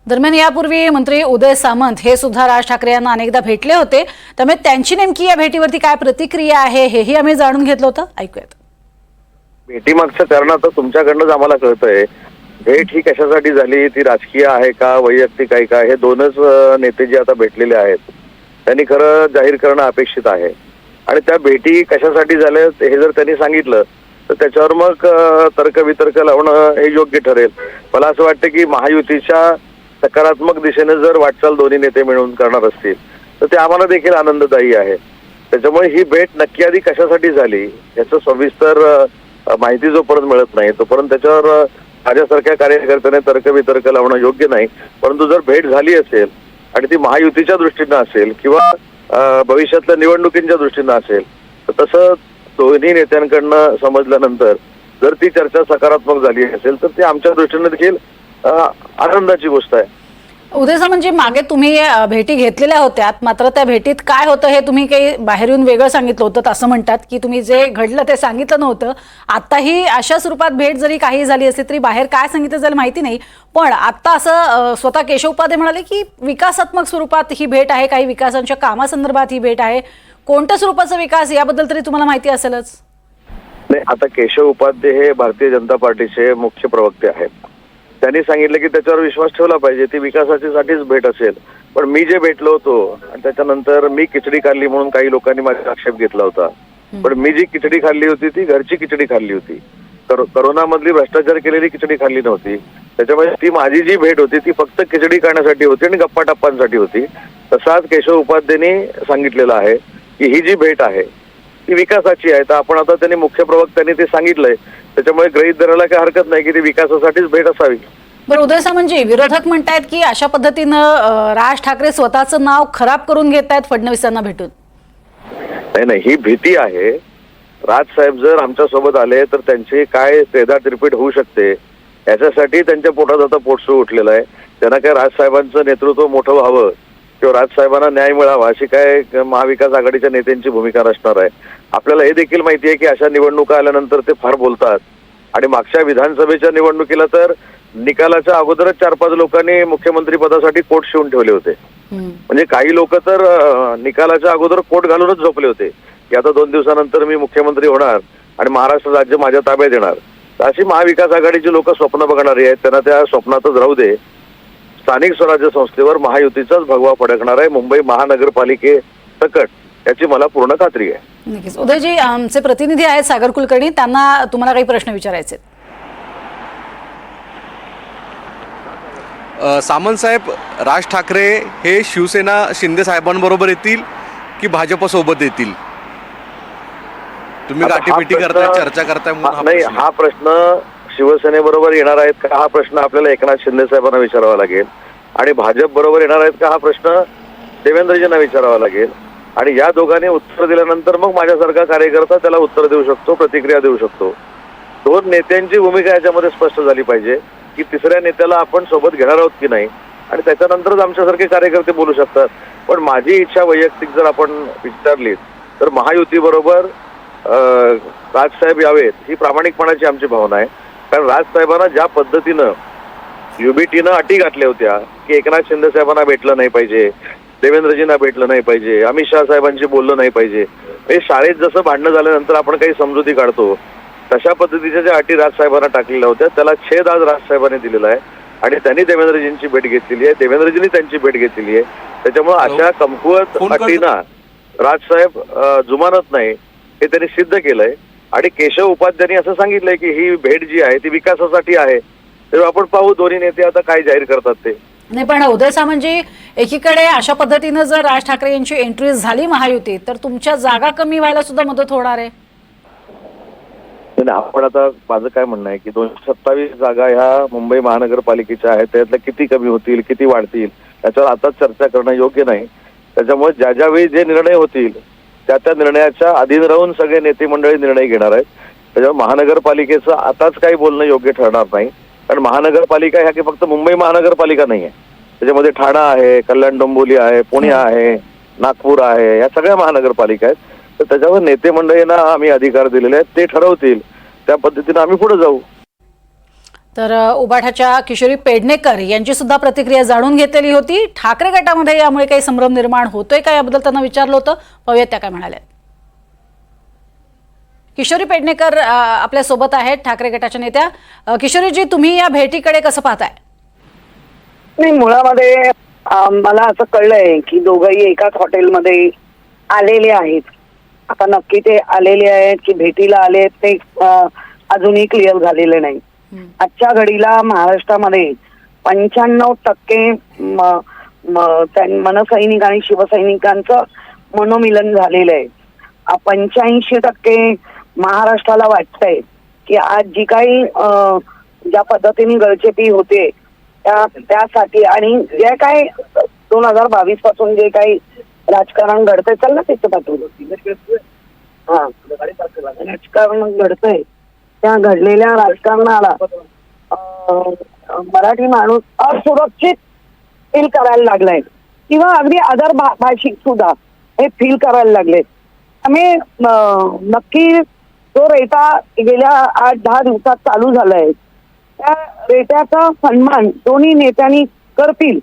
दरम्यान यापूर्वी मंत्री उदय सामंत हे सुद्धा राज ठाकरे यांना अनेकदा भेटले होते, त्यामुळे त्यांची नेमकी या भेटीवरती काय प्रतिक्रिया आहे हेही आम्ही जाणून घेतलं होतं. ऐकूयात. भेटीमागचं कारण आता तुमच्याकडनंच आम्हाला कळतंय. भेट ही कशासाठी झाली, ती राजकीय आहे का वैयक्तिक आहे का, हे दोनच नेते जे आता भेटलेले आहेत त्यांनी खरं जाहीर करणं अपेक्षित आहे. आणि त्या भेटी कशासाठी झाल्या हे जर त्यांनी सांगितलं तर त्याच्यावर मग तर्कवितर्क लावणं हे योग्य ठरेल. मला असं वाटतं की महायुतीच्या सकारात्मक दिशेने जर वाटचाल दोन्ही नेते मिळून करणार असतील तर ते आम्हाला देखील आनंददायी आहे. त्याच्यामुळे ही भेट नक्की आधी कशासाठी झाली याचं सविस्तर माहिती जोपर्यंत मिळत नाही तोपर्यंत त्याच्यावर माझ्यासारख्या कार्यकर्त्याने तर्कवितर्क लावणं योग्य नाही. परंतु जर भेट झाली असेल आणि ती महायुतीच्या दृष्टीनं असेल किंवा भविष्यातल्या निवडणुकींच्या दृष्टीनं असेल तर तसं दोन्ही नेत्यांकडनं समजल्यानंतर जर ती चर्चा सकारात्मक झाली असेल तर ती आमच्या दृष्टीने देखील आनंदाची गोष्ट आहे. उदय सामंत, म्हणजे मागे तुम्ही भेटी घेतलेल्या होत्या, मात्र त्या भेटीत काय होतं हे तुम्ही काही बाहेरून वेगळं सांगितलं होतं. असं म्हणतात की तुम्ही जे घडलं ते सांगितलं नव्हतं. आताही अशा स्वरूपात भेट जरी काही झाली असली तरी बाहेर काय सांगितलं जाईल माहिती नाही. पण आता असं स्वतः केशव उपाध्ये म्हणाले की विकासात्मक स्वरूपात ही भेट आहे, काही विकासांच्या कामासंदर्भात ही भेट आहे. कोणत्या स्वरूपाचा विकास याबद्दल तरी तुम्हाला माहिती असेलच. नाही, आता केशव उपाध्ये हे भारतीय जनता पार्टीचे मुख्य प्रवक्ते आहेत. त्यांनी सांगितलं की त्याच्यावर विश्वास ठेवला पाहिजे, ती विकासासाठीच भेट असेल. पण मी जे भेटलो होतो आणि त्याच्यानंतर मी खिचडी खाल्ली म्हणून काही लोकांनी माझा आक्षेप घेतला होता. पण मी जी खिचडी खाल्ली होती ती घरची खिचडी खाल्ली होती. करोनामधली भ्रष्टाचार केलेली खिचडी खाल्ली नव्हती. त्याच्यामुळे ती माझी जी भेट होती ती फक्त खिचडी खाण्यासाठी होती आणि गप्पा टप्पांसाठी होती. तसाच केशव उपाध्येंनी सांगितलेलं आहे की ही जी भेट आहे ती विकासाची आहे. तर आपण आता त्यांनी मुख्य प्रवक्त्यांनी ते सांगितलंय त्याच्यामुळे गृहीत धरायला काही हरकत नाही की ती विकासासाठीच भेट असावी. बरं उदय सामंतजी, विरोधक म्हणतायत की अशा पद्धतीनं राज ठाकरे स्वतःचं नाव खराब करून घेत आहेत फडणवीसांना भेटून. नाही, ही भीती आहे. राजसाहेब जर आमच्या सोबत आले तर त्यांची काय त्रेधा तिरपीट होऊ शकते याच्यासाठी त्यांच्या पोटात आता पोटसू उठलेलं आहे. त्यांना काय राजसाहेबांचं नेतृत्व मोठं व्हावं किंवा राजसाहेबांना न्याय मिळावा अशी काय महाविकास आघाडीच्या नेत्यांची भूमिका नसणार आहे. आपल्याला हे देखील माहिती आहे की अशा निवडणुका आल्यानंतर ते फार बोलतात. आणि मागच्या विधानसभेच्या निवडणुकीला तर निकालाच्या अगोदरच 4-5 लोकांनी मुख्यमंत्री पदासाठी कोट शिवून ठेवले होते. म्हणजे काही लोक तर निकालाच्या अगोदर कोट घालूनच झोपले होते की आता 2 दिवसानंतर मी मुख्यमंत्री होणार आणि महाराष्ट्र राज्य माझ्या ताब्यात येणार. अशी महाविकास आघाडीची लोक स्वप्न बघणारी आहेत. त्यांना त्या स्वप्नातच राहू दे. स्थानिक स्वराज्य संस्थेवर महायुतीचाच भगवा फडकणार आहे मुंबई महानगरपालिके सकट, याची मला पूर्ण खात्री आहे. नक्कीच. उदयजी, आमचे प्रतिनिधी आहेत सागर कुलकर्णी, त्यांना तुम्हाला काही प्रश्न विचारायचे. सामंत साहेब, राज ठाकरे हे शिवसेना शिंदे साहेबांबरोबर येतील की भाजप सोबत येतील? तुम्ही गाठीभेटी करताय, चर्चा करताय. नाही, हा प्रश्न शिवसेनेबरोबर येणार आहेत का हा प्रश्न आपल्याला एकनाथ शिंदे साहेबांना विचारावा लागेल. आणि भाजप बरोबर येणार आहेत का हा प्रश्न देवेंद्रजींना विचारावा लागेल. आणि या दोघांनी उत्तर दिल्यानंतर मग माझ्यासारखा कार्यकर्ता त्याला उत्तर देऊ शकतो, प्रतिक्रिया देऊ शकतो. दोन नेत्यांची भूमिका याच्यामध्ये स्पष्ट झाली पाहिजे की तिसऱ्या नेत्याला आपण सोबत घेणार आहोत की नाही. आणि त्याच्यानंतरच आमच्यासारखे कार्यकर्ते बोलू शकतात. पण माझी इच्छा वैयक्तिक जर आपण विचारली तर महायुतीबरोबर राजसाहेब यावेत ही प्रामाणिकपणाची आमची भावना आहे. कारण राजसाहेबांना ज्या पद्धतीनं युबीटीनं अटी घातल्या होत्या की एकनाथ शिंदे साहेबांना भेटलं नाही पाहिजे, देवेंद्रजींना भेटलं नाही पाहिजे, अमित शहा साहेबांशी बोललं नाही पाहिजे, हे शाळेत जसं भांडणं झाल्यानंतर आपण काही समजुती काढतो तशा पद्धतीच्या ज्या अटी राजसाहेबांना टाकलेल्या होत्या त्याला छेद आज राजसाहेबांनी दिलेला आहे. आणि त्यांनी देवेंद्रजींची भेट घेतलेली आहे, देवेंद्रजींनी त्यांची भेट घेतलेली आहे. त्याच्यामुळे अशा कमकुवत अटींना राजसाहेब जुमानत नाही हे त्यांनी सिद्ध केलंय. आणि केशव उपाध्यायांनी असं सांगितलंय की ही भेट जी आहे ती विकासासाठी आहे. तेव्हा आपण पाहू दोन्ही नेते आता काय जाहीर करतात ते. नाही, पण उदय सामंतजी, एकीकडे अशा पद्धतीनं जर राज ठाकरे यांची एंट्री झाली महायुतीत तर तुमच्या जागा कमी व्हायला सुद्धा मदत होणार आहे. आपण आता माझं काय म्हणणं आहे की 227 जागा ह्या मुंबई महानगरपालिकेच्या आहेत, त्यातल्या किती कमी होतील किती वाढतील याच्यावर आताच चर्चा करणं योग्य नाही. त्याच्यामुळे ज्यावेळी जे निर्णय होतील त्या निर्णयाच्या अधीन राहून सगळे नेते मंडळी निर्णय घेणार आहेत. त्याच्यामुळे महानगरपालिकेचं आताच काही बोलणं योग्य ठरणार नाही. कारण महानगरपालिका ह्या की फक्त मुंबई महानगरपालिका नाही आहे, त्याच्यामध्ये ठाणा आहे, कल्याण डोंबिवली आहे, पुणे आहे, नागपूर आहे, या सगळ्या महानगरपालिका आहेत. तर त्याच्यावर नेते मंडळींना आम्ही अधिकार दिलेले आहेत, ते ठरवतील त्या पद्धतीने आम्ही पुढे जाऊ. तर उबाठाच्या किशोरी पेडणेकर यांची सुद्धा प्रतिक्रिया जाणून घेतलेली होती. ठाकरे गटामध्ये यामुळे काही संभ्रम निर्माण होतोय का याबद्दल त्यांना विचारलं होतं. पाहूयात त्या काय म्हणाल्या. किशोरी पेडणेकर आपल्या सोबत आहेत, ठाकरे गटाच्या नेत्या. किशोरीजी, तुम्ही या भेटीकडे कसं पाहताय? नाही, मुळामध्ये मला असं कळलंय की दोघंही एकाच हॉटेलमध्ये आलेले आहेत. आता नक्की ते आलेले आहेत की भेटीला आले ते अजूनही क्लिअर झालेले नाही. आजच्या घडीला महाराष्ट्रामध्ये 95% मनसैनिक आणि शिवसैनिकांचं मनोमिलन झालेलं आहे. 85% महाराष्ट्राला वाटतंय की आज जी काही ज्या पद्धतीने गळचेपी होते त्यासाठी आणि जे काय 2022 पासून जे काही राजकारण घडतंय, चल ना त्याचं पाठवलं राजकारण घडतंय, त्या घडलेल्या राजकारणाला मराठी माणूस असुरक्षित फील करायला लागलाय किंवा अगदी अदर भाषिक सुद्धा हे फील करायला लागले. त्यामुळे नक्की जो रेटा गेल्या 8-10 दिवसात चालू झालाय त्या रेट्याचा सन्मान दोन्ही नेत्यांनी करतील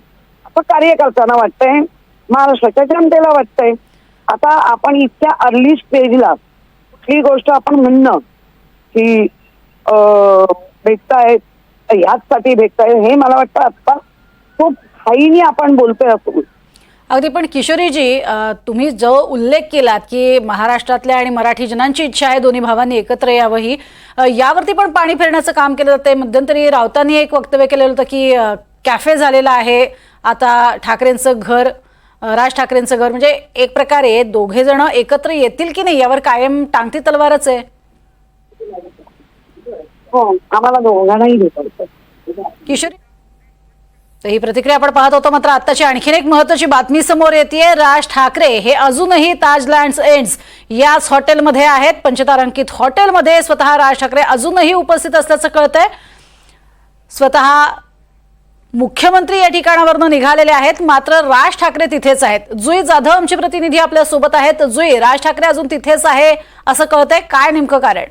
असं कार्यकर्त्यांना वाटतंय, महाराष्ट्राच्या जनतेला वाटतंय. आता आपण इतक्या अर्ली स्टेजला कुठली गोष्ट आपण म्हणणं की भेटतायत ह्याचसाठी भेटताय हे मला वाटतं आता खूप घाईने आपण बोलतोय असं. अगदी, पण किशोरीजी, तुम्ही जो उल्लेख केलात की महाराष्ट्रातल्या आणि मराठी जनांची इच्छा आहे दोन्ही भावांनी एकत्र यावं, ही यावरती पण पाणी फिरण्याचं काम केलं जातंय. मध्यंतरी राऊतांनी एक वक्तव्य केलेलं होतं की कॅफे झालेला आहे आता ठाकरेंचं घर, राज ठाकरेंचं घर. म्हणजे एक प्रकारे दोघे जण एकत्र येतील की नाही यावर कायम टांगती तलवारच आहे. हो, आम्हाला दोघांनाही भेटायचं. किशोरी, तर ही प्रतिक्रिया आपण पाहत होतो. मात्र आताची आणखीन एक महत्त्वाची बातमी समोर येते. राज ठाकरे हे अजूनही ताजलँड्स एंड्स याच हॉटेलमध्ये आहेत. पंचतारांकित हॉटेलमध्ये स्वतः राज ठाकरे अजूनही उपस्थित असल्याचं कळतंय. स्वतः मुख्यमंत्री या ठिकाणावरून निघालेले आहेत, मात्र राज ठाकरे तिथेच आहेत. जुई जाधव आमचे प्रतिनिधी आपल्या सोबत आहेत. जुई, राज ठाकरे अजून तिथेच आहे असं कळतंय, काय नेमकं कारण?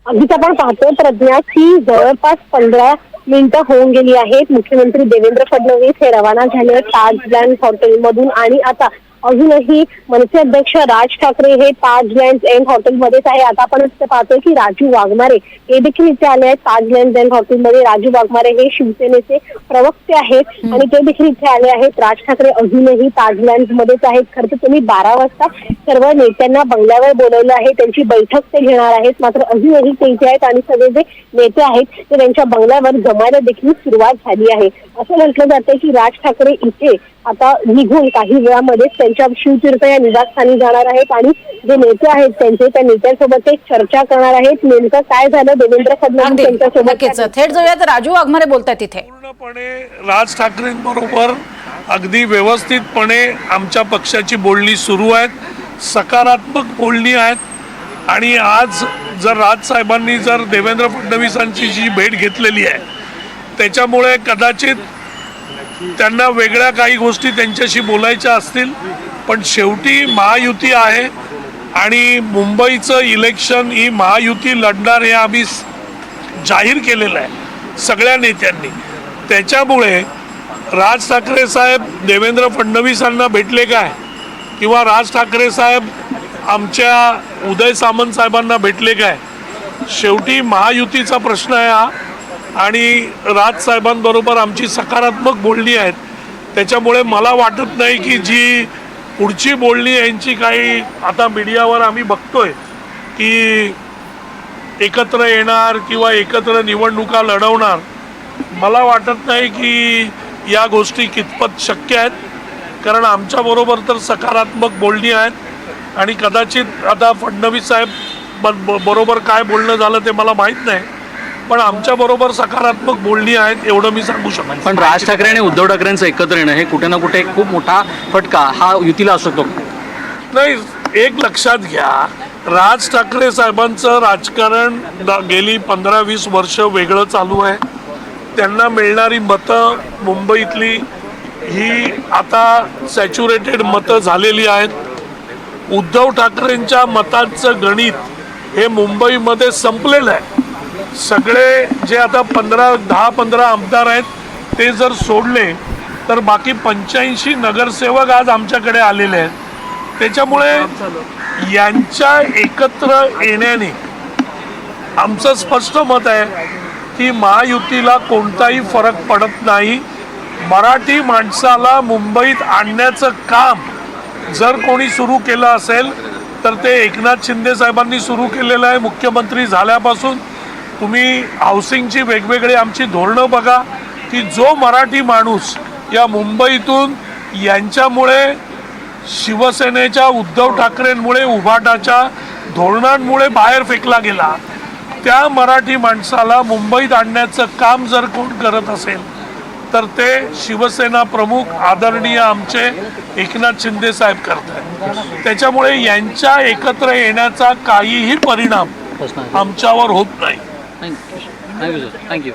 अगदीच आपण पाहतोय प्रज्ञा की जवळपास 15 मिनिटं होऊन गेली आहेत. मुख्यमंत्री देवेंद्र फडणवीस हे रवाना झाले ताजलँड हॉटेलमधून आणि आता अजूनही मनसे अध्यक्ष राज ठाकरे हे ताजलँड एंड हॉटेलमध्येच आहे. आता आपण पाहतोय की राजू वाघमारे हे देखील इथे आले आहेत ताजलँड एंड हॉटेलमध्ये. राजू वाघमारे हे शिवसेनेचे प्रवक्ते आहेत आणि ते देखील इथे आले आहेत. राज ठाकरे अजूनही ताजलँड मध्येच आहेत. खरं तर तुम्ही 12 वाजता सर्व नेत्यांना बंगल्यावर बोलवलं आहे, त्यांची बैठक ते घेणार आहेत. मात्र अजूनही ते इथे आहेत आणि सगळे जे नेते आहेत ते त्यांच्या बंगल्यावर जमायला देखील सुरुवात झाली आहे. असं म्हटलं जातं की राज ठाकरे इथे आता निघून काही वेळामध्ये त्यांच्या शिवतीर्थ या निवासस्थानी जाणार आहेत आणि जे नेते आहेत त्यांचे त्या नेत्यांसोबत ते चर्चा करणार आहेत. नेमकं काय झालं देवेंद्र फडणवीस यांच्यासोबत थेट जाऊयात. राजू वाघमारे बोलतात तिथे. पूर्णपणे राज ठाकरेंबरोबर अगदी व्यवस्थितपणे आमच्या पक्षाची बोलणी सुरू आहेत, सकारात्मक बोलणी आहेत. आणि आज जर राजसाहेबांनी जर देवेंद्र फडणवीसांची जी भेट घेतलेली आहे त्याच्यामुळे कदाचित त्यांना वेगळ्या काही गोष्टी त्यांच्याशी बोलायच्या असतील, पण शेवटी महायुती आहे आणि मुंबईचं इलेक्शन ही महायुती लढणार हे आम्ही जाहीर केलेलं आहे सगळ्या नेत्यांनी. त्याच्यामुळे राज ठाकरे साहेब देवेंद्र फडणवीसांना भेटले काय किंवा राज ठाकरे साहेब आमच्या उदय सामंत साहेबांना भेटले काय, शेवटी महायुतीचा प्रश्न आहे हा आणि राजसाहेबांबरोबर आमची सकारात्मक बोलणी आहेत. त्याच्यामुळे मला वाटत नाही की जी पुढची बोलणी यांची काही आता मीडियावर आम्ही बघतोय की एकत्र येणार किंवा एकत्र निवडणुका लढवणार, मला वाटत नाही की या गोष्टी कितपत शक्य आहेत. कारण आमच्याबरोबर तर सकारात्मक बोलणी आहेत आणि कदाचित आता फडणवीस साहेब बरोबर काय बोलणं झालं ते मला माहीत नाही, पण आमच्या बरोबर सकारात्मक बोलणी आहेत एवढं मी सांगू शकतो. पण राज ठाकरे आणि उद्धव ठाकरेंचं एकत्र येणं हे कुठे ना कुठे खूप मोठा फटका हा युतीला असू शकतो. नाही, एक लक्षात घ्या, राज ठाकरे साहेबांचं राजकारण गेली 15-20 वर्ष वेगळं चालू आहे. त्यांना मिळणारी मतं मुंबईतली ही आता सॅच्युरेटेड मतं झालेली आहेत. उद्धव ठाकरेंच्या मतांचं गणित हे मुंबईमध्ये संपलेलं आहे. सगळे जे आता 10-15 आमदार आहेत ते जर सोडले तर बाकी 85 नगरसेवक आज आमच्याकडे आलेले आहेत. त्याच्यामुळे यांच्या एकत्र येण्याने आमचं स्पष्ट मत आहे की महायुतीला कोणताही फरक पडत नाही. मराठी माणसाला मुंबईत आणण्याचं काम जर कोणी सुरू केलं असेल तर ते एकनाथ शिंदे साहेबांनी सुरू केलेलं आहे. मुख्यमंत्री झाल्यापासून तुम्ही हाऊसिंगची वेगवेगळी आमची धोरणं बघा की जो मराठी माणूस या मुंबईतून यांच्यामुळे शिवसेनेच्या उद्धव ठाकरेंमुळे उभाटाच्या धोरणांमुळे बाहेर फेकला गेला, त्या मराठी माणसाला मुंबईत आणण्याचं काम जर कोण करत असेल तर ते शिवसेना प्रमुख आदरणीय आमचे एकनाथ शिंदे साहेब करत आहेत. त्याच्यामुळे यांच्या एकत्र येण्याचा काहीही परिणाम आमच्यावर होत नाही. Thank you sir. थँक्यू.